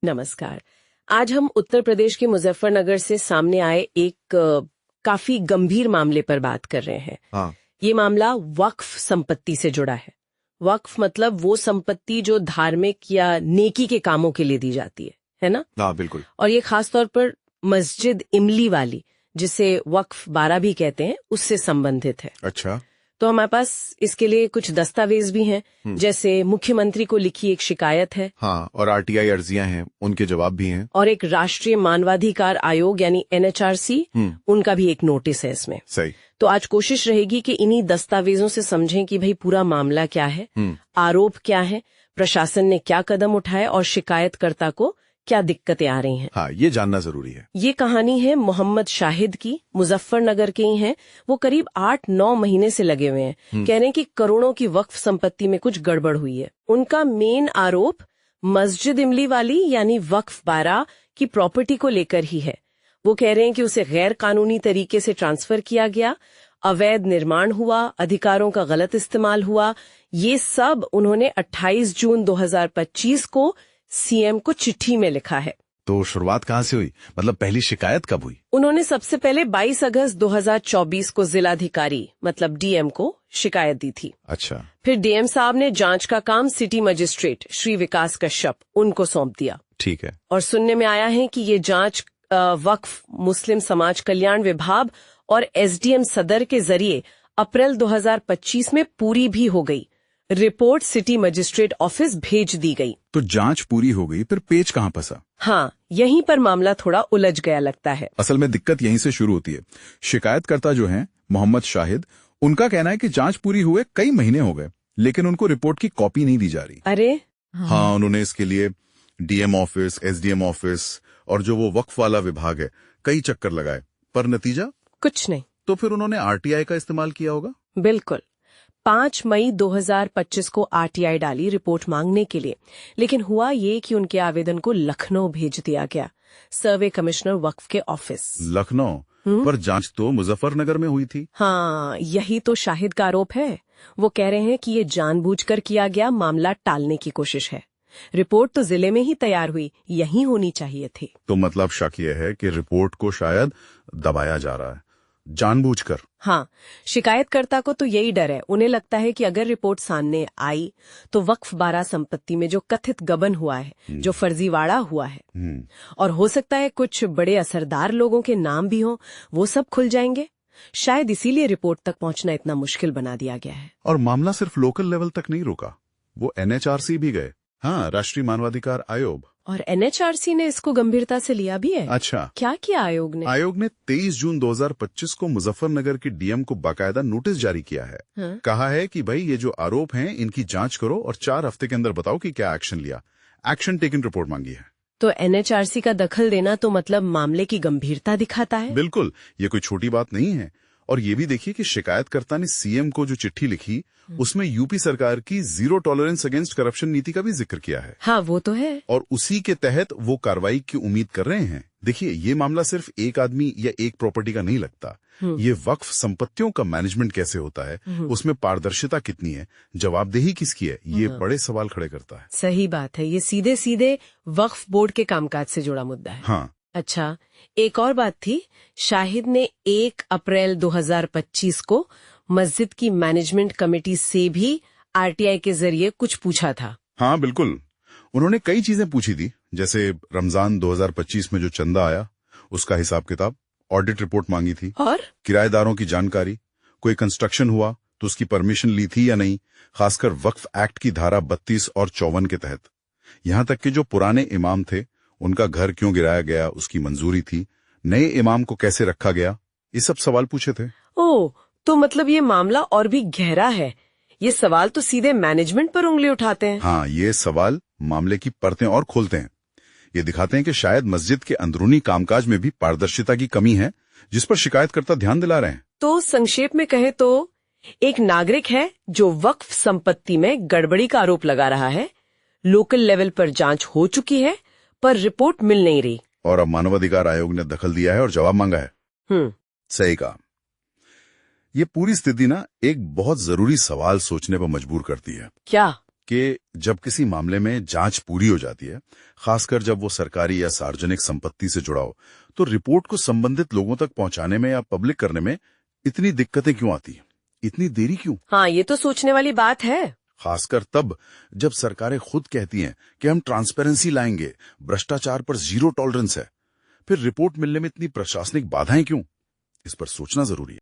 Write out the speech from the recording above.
नमस्कार। आज हम उत्तर प्रदेश के मुजफ्फरनगर से सामने आए एक काफी गंभीर मामले पर बात कर रहे हैं। हाँ। ये मामला वक्फ संपत्ति से जुड़ा है। वक्फ मतलब वो संपत्ति जो धार्मिक या नेकी के कामों के लिए दी जाती है ना? हाँ, बिल्कुल। और ये खास तौर पर मस्जिद इमली वाली, जिसे वक्फ बारा भी कहते हैं, उससे संबंधित है। अच्छा। तो हमारे पास इसके लिए कुछ दस्तावेज भी हैं, जैसे मुख्यमंत्री को लिखी एक शिकायत है। हाँ, और आरटीआई अर्जियां हैं, उनके जवाब भी हैं। और एक राष्ट्रीय मानवाधिकार आयोग यानी NHRC, उनका भी एक नोटिस है इसमें। सही। तो आज कोशिश रहेगी कि इन्हीं दस्तावेजों से समझें कि भाई पूरा मामला क्या है, आरोप क्या है, प्रशासन ने क्या कदम उठाए और शिकायतकर्ता को क्या दिक्कतें आ रही हैं। हाँ, ये जानना जरूरी है। ये कहानी है मोहम्मद शाहिद की, मुजफ्फरनगर के ही हैं। वो करीब 8-9 महीने से लगे हुए हैं। कह रहे हैं कि करोड़ों की वक्फ संपत्ति में कुछ गड़बड़ हुई है। उनका मेन आरोप मस्जिद इमली वाली यानी वक्फ बारा की प्रॉपर्टी को लेकर ही है। वो कह रहे हैं कि उसे गैर कानूनी तरीके से ट्रांसफर किया गया, अवैध निर्माण हुआ, अधिकारों का गलत इस्तेमाल हुआ। ये सब उन्होंने 28 जून 2025 को CM को चिट्ठी में लिखा है। तो शुरुआत कहाँ से हुई? मतलब पहली शिकायत कब हुई? उन्होंने सबसे पहले 22 अगस्त 2024 को जिलाधिकारी मतलब DM को शिकायत दी थी। अच्छा। फिर DM साहब ने जांच का काम सिटी मजिस्ट्रेट श्री विकास कश्यप उनको सौंप दिया। ठीक है। और सुनने में आया है कि ये जांच वक्फ मुस्लिम समाज कल्याण विभाग और SDM सदर के जरिए अप्रैल 2025 में पूरी भी हो गई। रिपोर्ट सिटी मजिस्ट्रेट ऑफिस भेज दी गई। तो जांच पूरी हो गई, फिर पेच कहाँ फंसा? हाँ, यहीं पर मामला थोड़ा उलझ गया लगता है। असल में दिक्कत यहीं से शुरू होती है। शिकायतकर्ता जो हैं मोहम्मद शाहिद, उनका कहना है कि जांच पूरी हुए कई महीने हो गए, लेकिन उनको रिपोर्ट की कॉपी नहीं दी जा रही। अरे हाँ, उन्होंने इसके लिए DM ऑफिस, SDM ऑफिस और जो वो वक्फ वाला विभाग है, कई चक्कर लगाए, पर नतीजा कुछ नहीं। तो फिर उन्होंने RTI का इस्तेमाल किया होगा। बिल्कुल। 5 मई 2025 को RTI डाली रिपोर्ट मांगने के लिए, लेकिन हुआ ये कि उनके आवेदन को लखनऊ भेज दिया गया, सर्वे कमिश्नर वक्फ के ऑफिस। लखनऊ? पर जांच तो मुजफ्फरनगर में हुई थी। हाँ, यही तो शाहिद का आरोप है। वो कह रहे हैं कि ये जानबूझकर किया गया मामला टालने की कोशिश है। रिपोर्ट तो जिले में ही तैयार हुई, यही होनी चाहिए थी। तो मतलब शक ये है कि रिपोर्ट को शायद दबाया जा रहा है, जानबूझकर। हाँ, शिकायतकर्ता को तो यही डर है। उन्हें लगता है कि अगर रिपोर्ट सामने आई तो वक्फ बारा संपत्ति में जो कथित गबन हुआ है, जो फर्जीवाड़ा हुआ है, और हो सकता है कुछ बड़े असरदार लोगों के नाम भी हों, वो सब खुल जाएंगे। शायद इसीलिए रिपोर्ट तक पहुंचना इतना मुश्किल बना दिया गया है। और मामला सिर्फ लोकल लेवल तक नहीं रुका, वो NHRC भी गए। हाँ, राष्ट्रीय मानवाधिकार आयोग। और NHRC ने इसको गंभीरता से लिया भी है। अच्छा। क्या किया आयोग ने? आयोग ने 23 जून 2025 को मुजफ्फरनगर की DM को बाकायदा नोटिस जारी किया है। कहा है कि भाई ये जो आरोप हैं इनकी जांच करो और 4 हफ्ते के अंदर बताओ कि क्या एक्शन लिया। एक्शन टेकन रिपोर्ट मांगी है। तो NHRC का दखल देना तो मतलब मामले की गंभीरता दिखाता है। बिल्कुल, ये कोई छोटी बात नहीं है। और ये भी देखिए कि शिकायतकर्ता ने CM को जो चिट्ठी लिखी, उसमें यूपी सरकार की जीरो टॉलरेंस अगेंस्ट करप्शन नीति का भी जिक्र किया है। हाँ, वो तो है। और उसी के तहत वो कार्रवाई की उम्मीद कर रहे हैं। देखिए, ये मामला सिर्फ एक आदमी या एक प्रॉपर्टी का नहीं लगता। ये वक्फ संपत्तियों का मैनेजमेंट कैसे होता है, उसमें पारदर्शिता कितनी है, जवाबदेही किसकी है, ये बड़े सवाल खड़े करता है। सही बात है। ये सीधे सीधे वक्फ बोर्ड के कामकाज से जुड़ा मुद्दा है। हाँ। अच्छा, एक और बात थी। शाहिद ने 1 अप्रैल 2025 को मस्जिद की मैनेजमेंट कमेटी से भी RTI के जरिए कुछ पूछा था। हाँ, बिल्कुल। उन्होंने कई चीजें पूछी थी, जैसे रमजान 2025 में जो चंदा आया उसका हिसाब किताब, ऑडिट रिपोर्ट मांगी थी, और किराएदारों की जानकारी, कोई कंस्ट्रक्शन हुआ तो उसकी परमिशन ली थी या नहीं, खासकर वक्फ एक्ट की धारा 32 और 54 के तहत। यहाँ तक कि जो पुराने इमाम थे उनका घर क्यों गिराया गया, उसकी मंजूरी थी, नए इमाम को कैसे रखा गया, ये सब सवाल पूछे थे। ओह, तो मतलब ये मामला और भी गहरा है। ये सवाल तो सीधे मैनेजमेंट पर उंगली उठाते हैं। हाँ, ये सवाल मामले की परतें और खोलते हैं। ये दिखाते हैं कि शायद मस्जिद के अंदरूनी कामकाज में भी पारदर्शिता की कमी है, जिस पर शिकायतकर्ता ध्यान दिला रहे हैं। तो संक्षेप में कहे तो एक नागरिक है जो वक्फ संपत्ति में गड़बड़ी का आरोप लगा रहा है, लोकल लेवल पर जांच हो चुकी है, पर रिपोर्ट मिल नहीं रही। और अब मानवाधिकार आयोग ने दखल दिया है और जवाब मांगा है। सही कहा। ये पूरी स्थिति ना एक बहुत जरूरी सवाल सोचने पर मजबूर करती है। क्या? कि जब किसी मामले में जांच पूरी हो जाती है, खासकर जब वो सरकारी या सार्वजनिक संपत्ति से जुड़ा हो, तो रिपोर्ट को संबंधित लोगों तक पहुंचाने में या पब्लिक करने में इतनी दिक्कतें क्यों आती हैं? इतनी देरी क्यों? हाँ, ये तो सोचने वाली बात है। खासकर तब जब सरकारें खुद कहती हैं कि हम ट्रांसपेरेंसी लाएंगे, भ्रष्टाचार पर जीरो टॉलरेंस है। फिर रिपोर्ट मिलने में इतनी प्रशासनिक बाधाएं क्यों? इस पर सोचना जरूरी है।